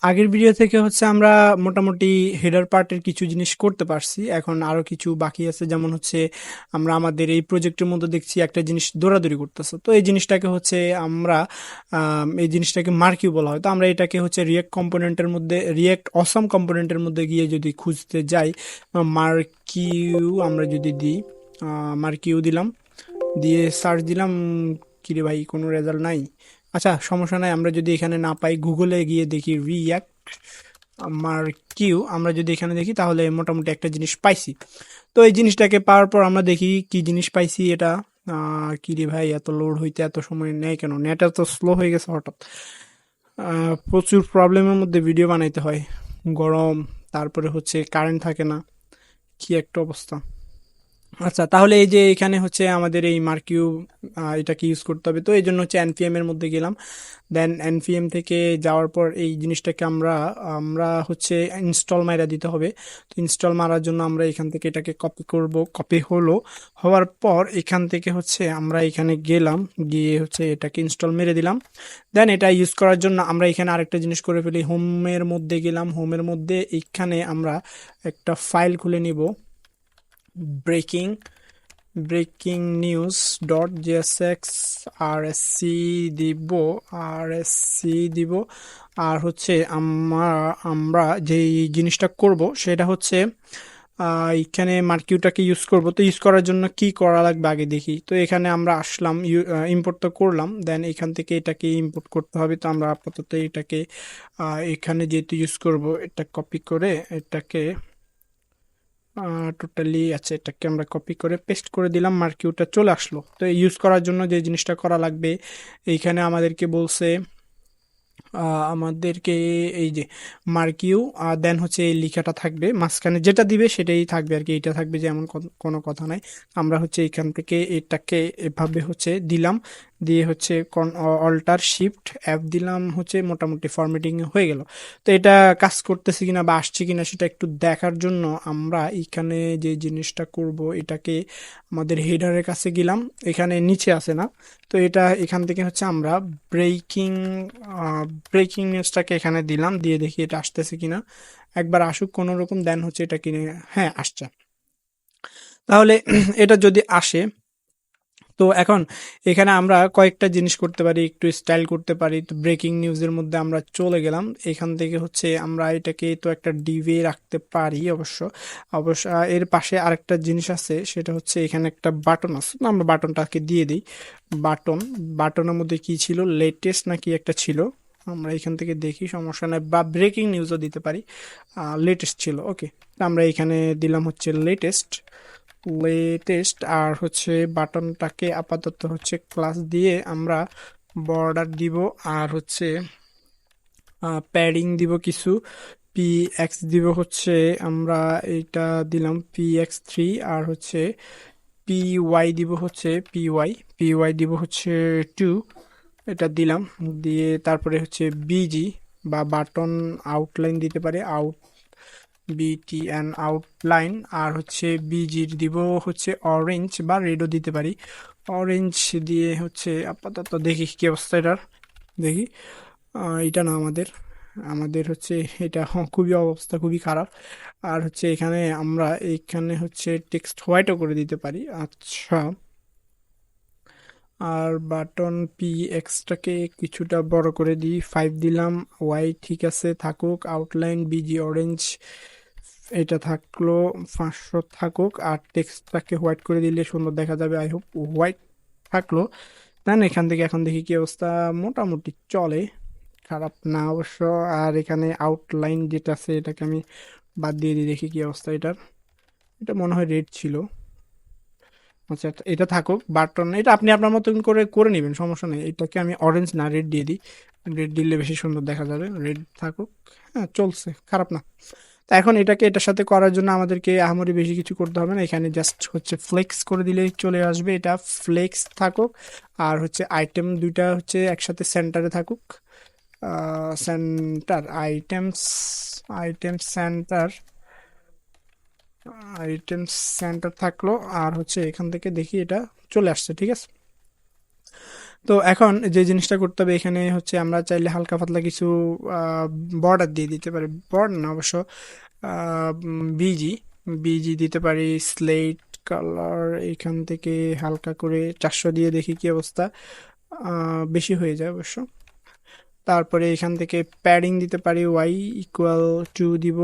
আগের ভিডিও থেকে হচ্ছে আমরা মোটামুটি হেডার পার্টের কিছু জিনিস করতে পারছি। এখন আরো কিছু বাকি আছে, যেমন হচ্ছে আমরা আমাদের এই প্রজেক্টের মধ্যে দেখছি একটা জিনিস দৌড়াদৌড়ি করতেছে। তো এই জিনিসটাকে হচ্ছে আমরা এই জিনিসটাকে মার্কিউ বলা হয়। তো আমরা এটাকে হচ্ছে রিয়েক্ট কম্পোনেন্টের মধ্যে, রিয়েক্ট অসাম কম্পোনেন্টের মধ্যে গিয়ে যদি খুঁজতে যাই, মার্কিউ আমরা যদি দিই, মার্কিউ দিলাম, দিয়ে সার্চ দিলাম, কিরে ভাই কোনো রেজাল্ট নাই। আচ্ছা সমস্যা নাই, আমরা যদি এখানে না পাই গুগলে গিয়ে দেখি রিয়াক্ট আমার কিউ, আমরা যদি এখানে দেখি তাহলে মোটামুটি একটা জিনিস পাইছি। তো এই জিনিসটাকে পাওয়ার পর আমরা দেখি কি জিনিস পাইছি এটা। কি রে ভাই, এত লোড হইতে এত সময় নেয় কেন? নেট এত স্লো হয়ে গেছে হঠাৎ। প্রচুর প্রবলেমের মধ্যে ভিডিও বানাইতে হয়, গরম, তারপরে হচ্ছে কারেন্ট থাকে না, কি একটা অবস্থা। আচ্ছা তাহলে এই যে এখানে হচ্ছে আমাদের এই মার্কিউ এটাকে ইউজ করতে হবে। তো এই জন্য হচ্ছে এনপিএম এর মধ্যে গেলাম। দেন এনপিএম থেকে যাওয়ার পর এই জিনিসটাকে আমরা আমরা হচ্ছে ইনস্টল মাইরা দিতে হবে। তো ইনস্টল মারার জন্য আমরা এখান থেকে এটাকে কপি করব। কপি হলো, হওয়ার পর এখান থেকে হচ্ছে আমরা এখানে গেলাম, গিয়ে হচ্ছে এটাকে ইনস্টল মেরে দিলাম। দেন এটা ইউজ করার জন্য আমরা এখানে আরেকটা জিনিস করে ফেলি, হোমের মধ্যে গেলাম। হোমের মধ্যে এখানে আমরা একটা ফাইল খুলে নিব, breaking breaking news dot JSX RSC দিব, আরএসসি দিব। আর হচ্ছে আমরা যেই জিনিসটা করব সেটা হচ্ছে এখানে মার্কিউটাকে ইউজ করব। তো ইউজ করার জন্য কি করা লাগবে আগে দেখি। তো এখানে আমরা আসলাম, ইম্পোর্ট তো করলাম, দেন এখান থেকে এটাকে ইম্পোর্ট করতে হবে। তো আমরা আপাতত এটাকে এখানে যেহেতু ইউজ করব, এটা কপি করে এটাকে টোটালি, আচ্ছা এটাকে আমরা কপি করে পেস্ট করে দিলাম, মার্কিউটা চলে আসলো। তো ইউজ করার জন্য যে জিনিসটা করা লাগবে, এইখানে আমাদেরকে বলছে আমাদেরকে এই যে মার্কিউ, দেন হচ্ছে এই লেখাটা থাকবে মাঝখানে, যেটা দিবে সেটাই থাকবে আর কি, এটা থাকবে যে এমন কোনো কথা নাই। আমরা হচ্ছে এখান থেকে এটাকে এভাবে হচ্ছে দিলাম, দিয়ে হচ্ছে অল্টার শিফট অ্যাপ দিলাম, হচ্ছে মোটামুটি ফরম্যাটিং হয়ে গেল। তো এটা কাজ করতেছে কিনা বা আসছে কিনা সেটা একটু দেখার জন্য আমরা এখানে যে জিনিসটা করব, এটাকে আমাদের হেডারের কাছে গেলাম, এখানে নিচে আছে না। তো এটা এখান থেকে হচ্ছে আমরা ব্রেকিং ব্রেকিং নিউজটাকে এখানে দিলাম, দিয়ে দেখি এটা আসতেছে কিনা। একবার আসুক কোনো রকম, দেন হচ্ছে এটা কিনে, হ্যাঁ আসছে। তাহলে এটা যদি আসে, তো এখন এখানে আমরা কয়েকটা জিনিস করতে পারি, একটু স্টাইল করতে পারি। তো ব্রেকিং নিউজের মধ্যে আমরা চলে গেলাম, এখান থেকে হচ্ছে আমরা এটাকে তো একটা ডিভে রাখতে পারি অবশ্য। অবশ্য এর পাশে আরেকটা জিনিস আছে, সেটা হচ্ছে এখানে একটা বাটন আছে, তো আমরা বাটনটাকে দিয়ে দিই। বাটন, বাটনের মধ্যে কি ছিল, লেটেস্ট নাকি একটা ছিল, আমরা এখান থেকে দেখি, সমস্যা নাই, বা ব্রেকিং নিউজও দিতে পারি। লেটেস্ট ছিল, ওকে। আমরা এখানে দিলাম হচ্ছে লেটেস্ট, লেটেস্ট। আর হচ্ছে বাটনটাকে আপাতত হচ্ছে ক্লাস দিয়ে আমরা বর্ডার দিব, আর হচ্ছে প্যাডিং দিব কিছু, পি এক্স দিব হচ্ছে, আমরা এটা দিলাম PX3। আর হচ্ছে PY দিব হচ্ছে, PY দিব হচ্ছে 2, এটা দিলাম। দিয়ে তারপরে হচ্ছে BG বা বাটন আউটলাইন দিতে পারে, BTN আউটলাইন। আর হচ্ছে বিজির দিব হচ্ছে অরেঞ্জ বা রেডও দিতে পারি। অরেঞ্জ দিয়ে হচ্ছে আপাতত দেখি কি অবস্থা এটার, দেখি। এটা না, আমাদের আমাদের হচ্ছে এটা, খুবই অবস্থা খুবই খারাপ। আর হচ্ছে এখানে আমরা এখানে হচ্ছে টেক্সট হোয়াইটও করে দিতে পারি। আচ্ছা, আর বাটন PX-টাকে কিছুটা বড় করে দিই, 5 দিলাম। ওয়াই ঠিক আছে থাকুক, আউটলাইন BG অরেঞ্জ এটা থাকলো, 500 থাকুক। আর টেক্সটটাকে হোয়াইট করে দিলে সুন্দর দেখা যাবে, আই হোপ হোয়াইট থাকলো। দেন এখান থেকে এখন দেখি কি অবস্থা, মোটামুটি চলে, খারাপ না অবশ্য। আর এখানে আউটলাইন যেটা আছে এটাকে আমি বাদ দিয়ে দিই, দেখি কি অবস্থা এটার। এটা মনে হয় রেড ছিল। আচ্ছা এটা থাকুক, বাটন এটা আপনি আপনার মতন করে করে নেবেন, সমস্যা নেই। এটাকে আমি অরেঞ্জ না রেড দিয়ে দিই, রেড দিলে বেশি সুন্দর দেখা যাবে, রেড থাকুক। হ্যাঁ চলছে, খারাপ না। তা এখন এটাকে এটার সাথে করার জন্য আমাদেরকে আহামরি বেশি কিছু করতে হবে না, এখানে জাস্ট হচ্ছে ফ্লেক্স করে দিলেই চলে আসবে। এটা ফ্লেক্স থাকুক, আর হচ্ছে আইটেম দুইটা হচ্ছে একসাথে সেন্টারে থাকুক। Centre items, item centre, item centre থাকলো। আর হচ্ছে এখান থেকে দেখি এটা চলে আসছে, ঠিক আছে। তো এখন যে জিনিসটা করতে হবে এখানে হচ্ছে আমরা চাইলে হালকা পাতলা কিছু বর্ডার দিয়ে দিতে পারি, বর্ডার না অবশ্য, বিজি বিজি দিতে পারি, স্লেট কালার এখান থেকে হালকা করে 400 দিয়ে দেখি কি অবস্থা। বেশি হয়ে যায় অবশ্য। তারপরে এখান থেকে প্যাডিং দিতে পারি, y = 2 দিব।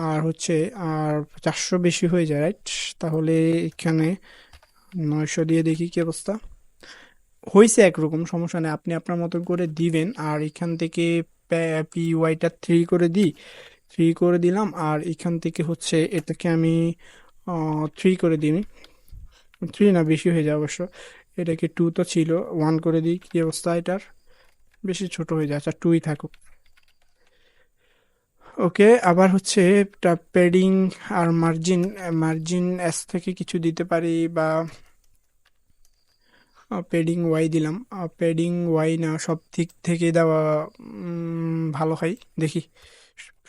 আর হচ্ছে আর 400 বেশি হয়ে যায়, রাইট? তাহলে এখানে 900 দিয়ে দেখি কি অবস্থা। হয়েছে একরকম, সমস্যা নেই, আপনি আপনার মতন করে দিবেন। আর এখান থেকে PY-টা 3 করে দিই, 3 করে দিলাম। আর এখান থেকে হচ্ছে এটাকে আমি 3 করে দিই, 3 না বেশি হয়ে যায় অবশ্য, এটাকে 2 তো ছিল, 1 করে দিই, কি অবস্থা এটার? বেশি ছোট হয়ে যায়, আচ্ছা 2ই থাকুক। ওকে, আবার হচ্ছে প্যাডিং আর মার্জিন, মার্জিন এস থেকে কিছু দিতে পারি, বা প্যাডিং ওয়াই দিলাম। প্যাডিং ওয়াই না, সব দিক থেকে দেওয়া ভালো হয়, দেখি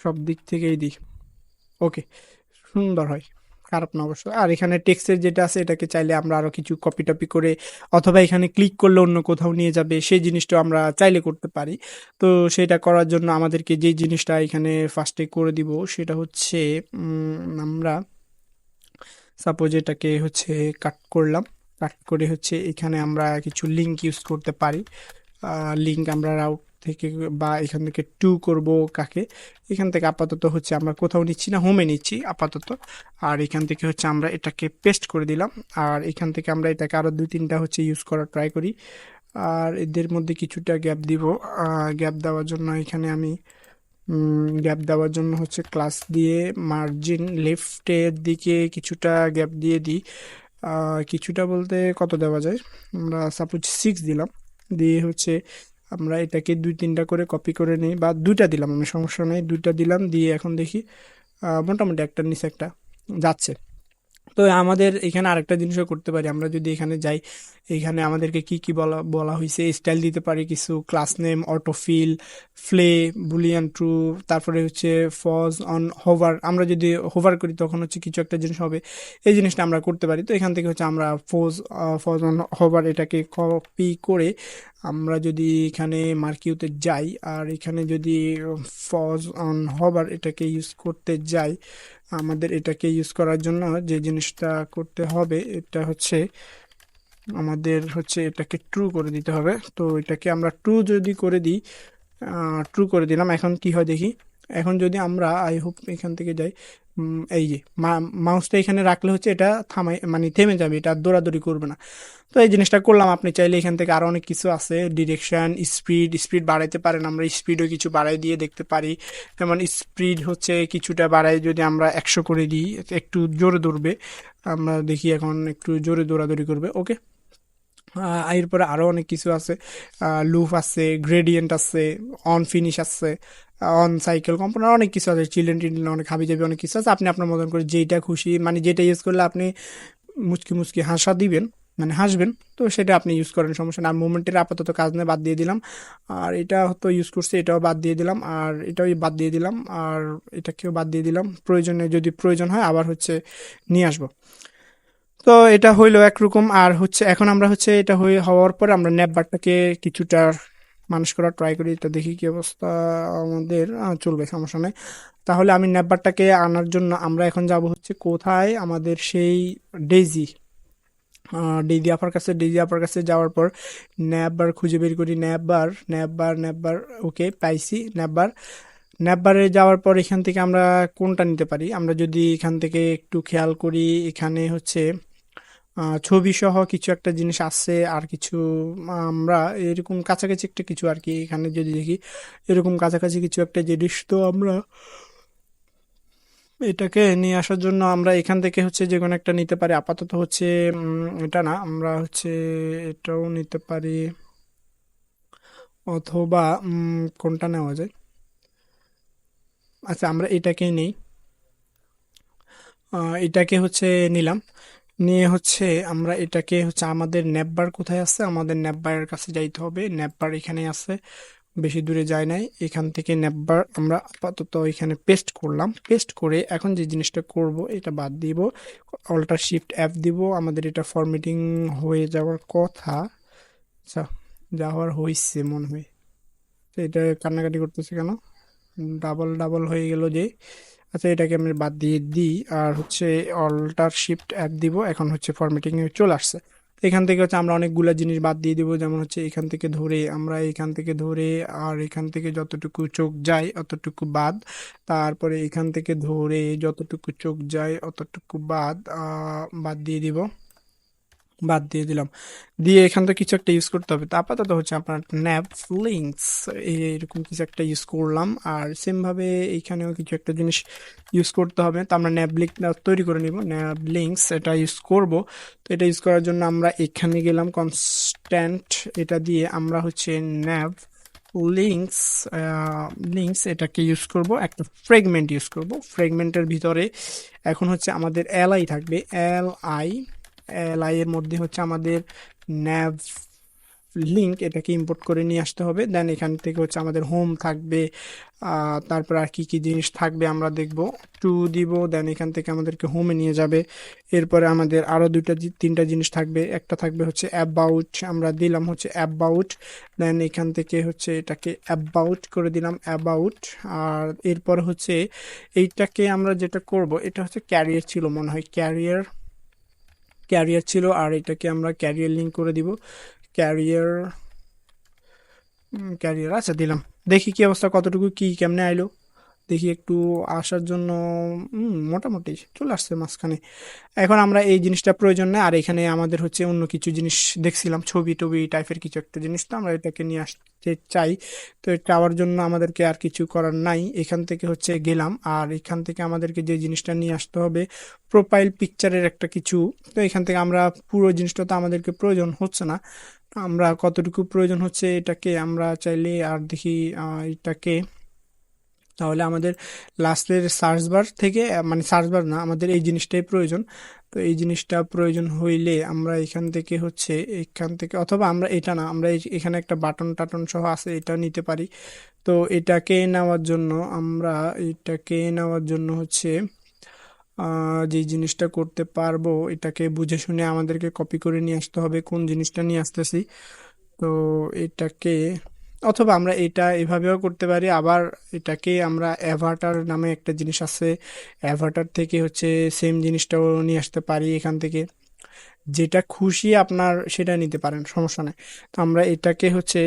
সব দিক থেকেই দিই। ওকে, সুন্দর হয়, খারাপ না অবশ্য। আর এখানে টেক্সটের যেটা আছে এটাকে চাইলে আমরা আরো কিছু কপি টপি করে, অথবা এখানে ক্লিক করলে অন্য কোথাও নিয়ে যাবে, সেই জিনিসটা আমরা চাইলে করতে পারি। তো সেটা করার জন্য আমাদেরকে যে জিনিসটা এখানে ফার্স্টে করে দিব সেটা হচ্ছে আমরা সাপোজ এটাকে হচ্ছে কাট করলাম, কাট করে হচ্ছে এখানে আমরা কিছু লিঙ্ক ইউজ করতে পারি। লিঙ্ক আমরা রাউট থেকে বা এখান থেকে টু করব কাকে, এখান থেকে আপাতত হচ্ছে আমরা কোথাও নিচ্ছি না, হোমে নিচ্ছি আপাতত। আর এখান থেকে হচ্ছে আমরা এটাকে পেস্ট করে দিলাম। আর এখান থেকে আমরা এটাকে আরো 2-3টা হচ্ছে ইউজ করার ট্রাই করি। আর এদের মধ্যে কিছুটা গ্যাপ দিব। গ্যাপ দেওয়ার জন্য এখানে আমি গ্যাপ দেওয়ার জন্য হচ্ছে ক্লাস দিয়ে মার্জিন লেফটের দিকে কিছুটা গ্যাপ দিয়ে দিই। কিছুটা বলতে কত দেওয়া যায়, আমরা সাপোজ 6 দিলাম। দিয়ে হচ্ছে আমরা এটাকে 2-3টা করে কপি করে নিই, বা 2টা দিলাম, আমি সমস্যা নেই, 2টা দিলাম। দিয়ে এখন দেখি মোটামুটি একটার নিচে একটা যাচ্ছে। তো আমাদের এখানে আরেকটা জিনিসও করতে পারি, আমরা যদি এখানে যাই, এখানে আমাদেরকে কি কি বলা বলা হয়েছে, স্টাইল দিতে পারি কিছু, class name, autofill, ফ্লে, Boolean true, তারপরে হচ্ছে ফজ অন হোভার, আমরা যদি হোভার করি তখন হচ্ছে কিছু একটা জিনিস হবে, এই জিনিসটা আমরা করতে পারি। তো এখান থেকে হচ্ছে আমরা ফজ অন হোভার এটাকে কপি করে আমরা যদি এখানে মার্কিউতে যাই, আর এখানে যদি ফজ অন হোভার এটাকে ইউজ করতে যাই, আমাদের এটাকে ইউজ করার জন্য যে জিনিসটা করতে হবে এটা হচ্ছে আমাদের হচ্ছে এটাকে ট্রু করে দিতে হবে। তো এটাকে আমরা ট্রু যদি করে দিই, ট্রু করে দিলাম, এখন কি হয় দেখি। এখন যদি আমরা আই হোপ এখান থেকে যাই, এই যে মাউসটা এখানে রাখলে হচ্ছে এটা থামাই, মানে থেমে যাবে, এটা আর দৌড়াদৌড়ি করবে না। তো এই জিনিসটা করলাম। আপনি চাইলে এখান থেকে আরো অনেক কিছু আছে, ডিরেকশন, স্পিড, স্পিড বাড়াইতে পারেন, আমরা স্পিডও কিছু বাড়াই দিয়ে দেখতে পারি। যেমন স্পিড হচ্ছে কিছুটা বাড়াই, যদি আমরা 100 করে দিই একটু জোরে দৌড়বে, আমরা দেখি এখন একটু জোরে দৌড়াদৌড়ি করবে। ওকে, এরপরে আরো অনেক কিছু আছে, লুপ আছে, গ্রেডিয়েন্ট আছে, অন ফিনিশ আছে, অন সাইকেল কম্পোনেন্ট, অনেক কিছু আছে, চিলড্রেন টিলড্রেন অনেক হাবি যাবে, অনেক কিছু আছে। আপনি আপনার মতন করে যেটা খুশি, মানে যেটা ইউজ করলে আপনি মুচকি মুচকি হাসা দিবেন, মানে হাসবেন, তো সেটা আপনি ইউজ করেন, সমস্যা না। আর মুভমেন্টের আপাতত কাজ নিয়ে বাদ দিয়ে দিলাম। আর এটা হয়তো ইউজ করছি, এটাও বাদ দিয়ে দিলাম, আর এটাও বাদ দিয়ে দিলাম, আর এটাকেও বাদ দিয়ে দিলাম। প্রয়োজনে যদি প্রয়োজন হয় আবার হচ্ছে নিয়ে আসবো। তো এটা হইলো একরকম। আর হচ্ছে এখন আমরা হচ্ছে এটা হওয়ার পরে আমরা ন্যাপবারটাকে কিছুটা মানুষ করার ট্রাই করি, এটা দেখি কি অবস্থা। আমাদের চলবে, সমস্যা নেই। তাহলে আমি ন্যাপবারটাকে আনার জন্য আমরা এখন যাব হচ্ছে কোথায়, আমাদের সেই ডেইজি, ডেইজি আপার কাছে যাওয়ার পর ন্যাপবার খুঁজে বের করি, ন্যাপবার, ওকে পাইছি ন্যাপবার। ন্যাপবারে যাওয়ার পর এখান থেকে আমরা কোনটা নিতে পারি, আমরা যদি এখান থেকে একটু খেয়াল করি, এখানে হচ্ছে ছবি সহ কিছু একটা জিনিস আছে, আর কিছু আমরা এরকম কাছাকাছি একটা কিছু আর কি, এখানে যদি দেখি এরকম কাছাকাছি কিছু একটা জিনিস, তো আমরা এটাকে নিয়ে আসার জন্য আমরা এখান থেকে হচ্ছে যে কোনো একটা নিতে পারি। আপাতত হচ্ছে এটা না, আমরা হচ্ছে এটাও নিতে পারি, অথবা কোনটা নেওয়া যায়। আচ্ছা, আমরা এটাকেই নেই, এটাকে হচ্ছে নিলাম। নিয়ে হচ্ছে আমরা এটাকে হচ্ছে আমাদের ন্যাপবার কোথায় আছে, আমাদের ন্যাপবারের কাছে যাইতে হবে, ন্যাপবার এখানে আছে, বেশি দূরে যায় নাই। এখান থেকে ন্যাপবার আমরা আপাতত এখানে পেস্ট করলাম, পেস্ট করে এখন যে জিনিসটা করব এটা বাদ দিব, অল্টার শিফট এফ দিব, আমাদের এটা ফরম্যাটিং হয়ে যাওয়ার কথা। আচ্ছা, যা হওয়ার হয়েছে মনে হয়। তো এটা কান্নাকাটি করতেছে কেন? ডাবল ডাবল হয়ে গেল যে। আচ্ছা, এটাকে আমি বাদ দিয়ে দিই, আর হচ্ছে অল্টার শিফট অ্যাড দিব, এখন হচ্ছে ফরম্যাটিং এ চলে আসছে। এখান থেকে হচ্ছে আমরা অনেকগুলা জিনিস বাদ দিয়ে দিব, যেমন হচ্ছে এখান থেকে ধরে আমরা এখান থেকে ধরে আর এখান থেকে যতটুকু চোখ যায় অতটুকু বাদ, তারপরে এখান থেকে ধরে যতটুকু চোখ যায় অতটুকু বাদ দিয়ে দিব, বাদ দিয়ে দিলাম। দিয়ে এখান থেকে কিছু একটা ইউজ করতে হবে, তো আপাতত হচ্ছে আপনার ন্যাব লিঙ্কস এরকম কিছু একটা ইউজ করলাম। আর সেম ভাবে এইখানেও কিছু একটা জিনিস ইউজ করতে হবে, তো আমরা ন্যাব লিঙ্ক তৈরি করে নিব, ন্যাব লিঙ্কস এটা ইউজ করব। তো এটা ইউজ করার জন্য আমরা এখানে গেলাম কনস্ট্যান্ট, এটা দিয়ে আমরা হচ্ছে ন্যাব লিঙ্কস লিঙ্কস এটাকে ইউজ করব, একটা ফ্রেগমেন্ট ইউজ করব। ফ্রেগমেন্টের ভিতরে এখন হচ্ছে আমাদের এলআই থাকবে, এলআই এলআই এর মধ্যে হচ্ছে আমাদের ন্যাভ লিঙ্ক এটাকে ইম্পোর্ট করে নিয়ে আসতে হবে। দেন এখান থেকে হচ্ছে আমাদের হোম থাকবে, তারপর আর কি কি জিনিস থাকবে আমরা দেখব। টু দিব, দেন এখান থেকে আমাদেরকে হোমে নিয়ে যাবে। এরপরে আমাদের আরো তিনটা জিনিস থাকবে, একটা থাকবে হচ্ছে অ্যাবাউট, আমরা দিলাম হচ্ছে অ্যাবাউট। দেন এখান থেকে হচ্ছে এটাকে অ্যাবাউট করে দিলাম, অ্যাবাউট। আর এরপর হচ্ছে এইটাকে আমরা যেটা করব, এটা হচ্ছে ক্যারিয়ার ছিল মনে হয়, ক্যারিয়ার ক্যারিয়ার ছিল, আর এটাকে আমরা ক্যারিয়ার লিঙ্ক করে দিব, ক্যারিয়ার ক্যারিয়ার। আচ্ছা, দিলাম। দেখি কি অবস্থা, কতটুকু কি কেমনে আইলো দেখি একটু। আসার জন্য মোটামুটি চলে আসছে মাঝখানে। এখন আমরা এই জিনিসটা প্রয়োজন নেই, আর এখানে আমাদের হচ্ছে অন্য কিছু জিনিস দেখছিলাম, ছবি টবি টাইপের কিছু একটা জিনিস, তো আমরা এটাকে নিয়ে আসতে চাই। তো এটা যাওয়ার জন্য আমাদেরকে আর কিছু করার নাই, এখান থেকে হচ্ছে গেলাম, আর এখান থেকে আমাদেরকে যে জিনিসটা নিয়ে আসতে হবে প্রোফাইল পিকচারের একটা কিছু। তো এখান থেকে আমরা পুরো জিনিসটা তো আমাদেরকে প্রয়োজন হচ্ছে না, আমরা কতটুকু প্রয়োজন হচ্ছে এটাকে আমরা চাইলে আর দেখি এটাকে। তাহলে আমাদের লাস্টের সার্চ বার থেকে মানে সার্চ বার না, আমাদের এই জিনিসটাই প্রয়োজন। তো এই জিনিসটা প্রয়োজন হইলে আমরা এখান থেকে হচ্ছে এখান থেকে, অথবা আমরা এটা না, আমরা এখানে একটা বাটন টাটন সহ আছে এটা নিতে পারি। তো এটাকে নেওয়ার জন্য আমরা এটাকে নেওয়ার জন্য হচ্ছে যে জিনিসটা করতে পারবো, এটাকে বুঝে শুনে আমাদেরকে কপি করে নিয়ে আসতে হবে কোন জিনিসটা নিয়ে আসতেছি। তো এটাকে, অথবা আমরা এটা এভাবেও করতে পারি, আবার এটাকে আমরা অ্যাভাটার নামে একটা জিনিস আছে, অ্যাভাটার থেকে হচ্ছে সেম জিনিসটাও নিয়ে আসতে পারি এখান থেকে। যেটা খুশি আপনার সেটা নিতে পারেন, সমস্যা নেই। তো আমরা এটাকে হচ্ছে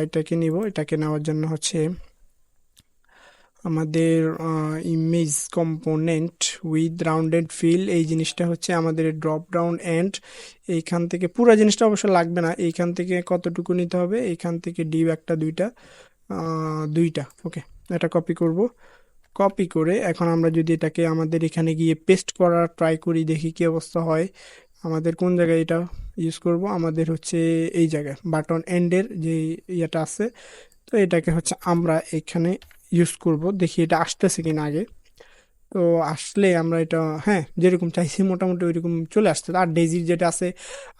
এটাকে নিব, এটাকে নেওয়ার জন্য হচ্ছে আমাদের image component with rounded fill, এই জিনিসটা হচ্ছে আমাদের ড্রপ ডাউন এন্ড। এইখান থেকে পুরো জিনিসটা অবশ্য লাগবে না, এইখান থেকে কতটুকু নিতে হবে, এইখান থেকে ডিভ একটা দুইটা দুইটা, ওকে। এটা কপি করব, কপি করে এখন আমরা যদি এটাকে আমাদের এখানে গিয়ে পেস্ট করার ট্রাই করি, দেখি কি অবস্থা হয়। আমাদের কোন জায়গায় এটা ইউজ করব, আমাদের হচ্ছে এই জায়গায় বাটন এন্ডের যে ইয়েটা আছে। তো এটাকে হচ্ছে আমরা এখানে ইউজ করব, দেখি এটা আসতেছে কিনা আগে। তো আসলে আমরা এটা, হ্যাঁ, যেরকম চাইছি মোটামুটি ওইরকম চলে আসছে। আর ডেজির যেটা আছে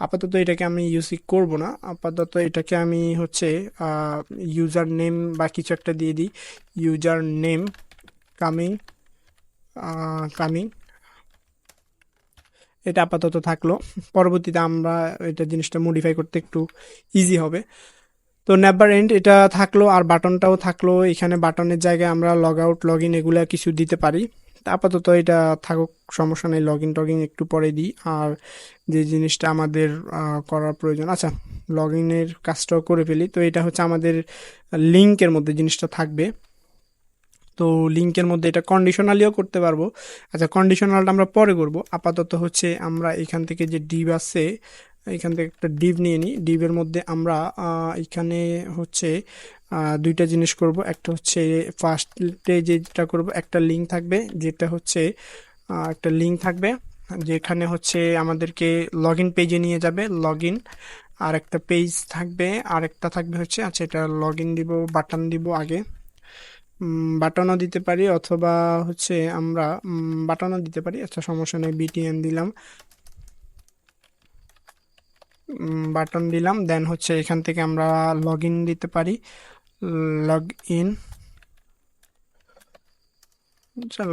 আপাতত এটাকে আমি ইউজই করব না, আপাতত এটাকে আমি হচ্ছে ইউজার নেম বা কিছু একটা দিয়ে দিই, ইউজার নেম কামিং কামিং, এটা আপাতত থাকলো। পরবর্তীতে আমরা এটা জিনিসটা মডিফাই করতে একটু ইজি হবে। তো নেভার এন্ড এটা থাকলো, আর বাটনটাও থাকলো। এখানে বাটনের জায়গায় আমরা লগ আউট লগ ইন এগুলা কিছু দিতে পারি। তা আপাতত এটা থাকুক, সমস্যা নেই, লগ ইন টগিন একটু পরে দিই। আর যে জিনিসটা আমাদের করার প্রয়োজন, আচ্ছা, লগ ইনের কাজটাও করে ফেলি। তো এটা হচ্ছে আমাদের লিঙ্কের মধ্যে জিনিসটা থাকবে। তো লিঙ্কের মধ্যে এটা কন্ডিশনালিও করতে পারবো। আচ্ছা, কন্ডিশনালটা আমরা পরে করব, আপাতত হচ্ছে আমরা এখান থেকে যে ডিভ আছে এখান থেকে একটা ডিভ নিয়ে নিই। ডিভের মধ্যে আমরা এখানে হচ্ছে দুইটা জিনিস করব, একটা হচ্ছে ফার্স্টে যেটা করব একটা লিঙ্ক থাকবে, যেটা হচ্ছে একটা লিঙ্ক থাকবে যেখানে হচ্ছে আমাদেরকে লগ ইন পেজে নিয়ে যাবে, লগ ইন। আর একটা পেজ থাকবে, আর একটা থাকবে হচ্ছে, আচ্ছা, এটা লগ ইন দিব, বাটন দিব আগে, বাটনও দিতে পারি, অথবা হচ্ছে আমরা বাটনও দিতে পারি, আচ্ছা সমস্যা নেই, বিটিএন দিলাম, বাটন দিলাম। দেন হচ্ছে এখান থেকে আমরা লগ ইন দিতে পারি, লগ ইন,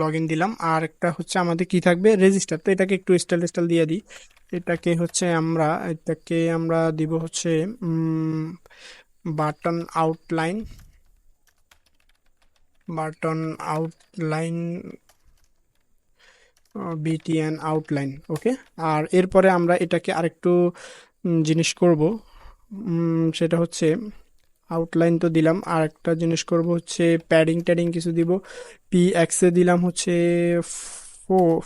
লগ ইন দিলাম। আর একটা হচ্ছে আমাদের কি থাকবে, রেজিস্টার। তো এটাকে একটু স্টাইল স্টাইল দিয়ে দিই। এটাকে আমরা দিব হচ্ছে button outline, button outline, BTN outline. Okay. আর এরপরে আমরা এটাকে আরেকটু জিনিস করব, সেটা হচ্ছে আউটলাইন তো দিলাম, আর একটা জিনিস করব হচ্ছে প্যাডিং ট্যাডিং কিছু দিব। পি এক্সে দিলাম হচ্ছে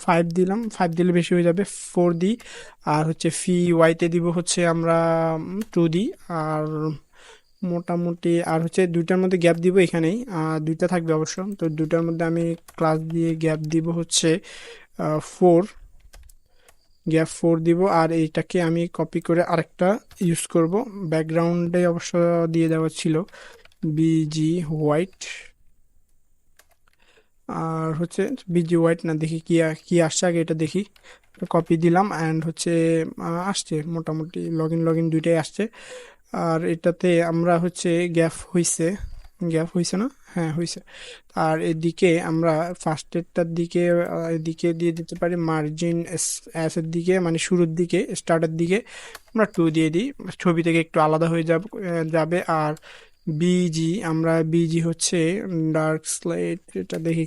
5 দিলাম, 5 দিলে বেশি হয়ে যাবে, 4 দিই। আর হচ্ছে ফি ওয়াইতে দিব হচ্ছে আমরা 2 দিই। আর মোটামুটি আর হচ্ছে দুইটার মধ্যে গ্যাপ দিব এখানেই, দুইটা থাকবে অবশ্য। তো দুইটার মধ্যে আমি ক্লাস দিয়ে গ্যাপ দিব হচ্ছে 4, গ্যাপ 4 দিব। আর এইটাকে আমি কপি করে আরেকটা ইউজ করব, ব্যাকগ্রাউন্ডে অবশ্য দিয়ে দেওয়া ছিল বিজি হোয়াইট। আর হচ্ছে বিজি হোয়াইট না, দেখি কি কি আসছে আগে এটা দেখি। কপি দিলাম অ্যান্ড হচ্ছে আসছে মোটামুটি, লগ ইন দুইটাই আসছে। আর এটাতে আমরা হচ্ছে গ্যাপ হইছে না, হ্যাঁ হইছে। আর এদিকে আমরা ফার্স্টেরটার দিকে এদিকে দিয়ে দিতে পারি মার্জিন এস এর দিকে, মানে শুরুর দিকে, স্টার্টের দিকে আমরা 2 দিয়ে দিই, ছবি থেকে একটু আলাদা হয়ে যাবে। আর বিজি হচ্ছে ডার্ক স্লেট, এটা দেখি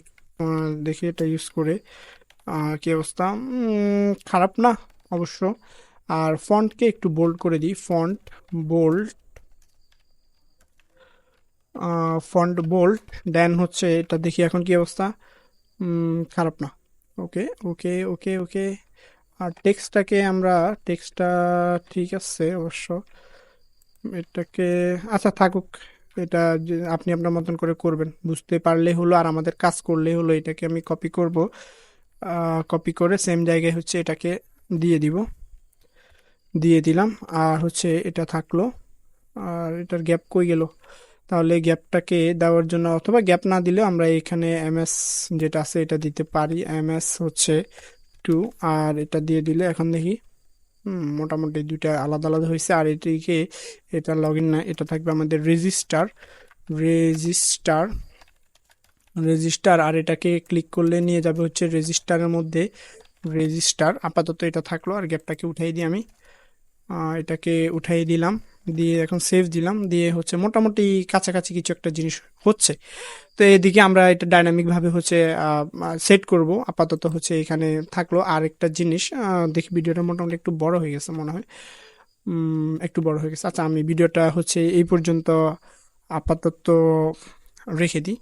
দেখি এটা ইউজ করে কি অবস্থা। খারাপ না অবশ্য। আর ফন্টকে একটু বোল্ড করে দিই, বোল্ড ফন্ট বোল্ড। দেন হচ্ছে এটা দেখি এখন কি অবস্থা। খারাপ না। ওকে ওকে ওকে ওকে। আর টেক্সটটা ঠিক আছে অবশ্য। এটাকে আচ্ছা থাকুক, এটা যে আপনি আপনার মতন করে করবেন, বুঝতে পারলে হলো আর আমাদের কাজ করলেই হলো। এটাকে আমি কপি করব, কপি করে সেম জায়গায় হচ্ছে এটাকে দিয়ে দিব, দিয়ে দিলাম। আর হচ্ছে এটা থাকলো। আর এটার গ্যাপ কই গেল? তাহলে গ্যাপটাকে দেওয়ার জন্য, অথবা গ্যাপ না দিলেও আমরা এখানে এমএস যেটা আছে এটা দিতে পারি, এমএস হচ্ছে 2। আর এটা দিয়ে দিলে এখন দেখি মোটামুটি দুইটা আলাদা আলাদা হয়েছে। আর এটিকে, এটা লগ ইন না, এটা থাকবে আমাদের রেজিস্টার রেজিস্টার। আর এটাকে ক্লিক করলে নিয়ে যাবে হচ্ছে রেজিস্টারের মধ্যে, রেজিস্টার। আপাতত এটা থাকলো। আর গ্যাপটাকে উঠাই দিই আমি, এটাকে উঠাই দিলাম, দিয়ে এখন সেভ দিলাম, দিয়ে হচ্ছে মোটামুটি কাছাকাছি কিছু একটা জিনিস হচ্ছে। তো এদিকে আমরা এটা ডাইনামিক ভাবে হচ্ছে সেট করব। আপাতত হচ্ছে এখানে থাকলো। আর একটা জিনিস দেখি, ভিডিওটা মোটামুটি একটু বড় হয়ে গেছে মনে হয়, একটু বড় হয়ে গেছে। আচ্ছা আমি ভিডিওটা হচ্ছে এই পর্যন্ত আপাতত রেখে দিই।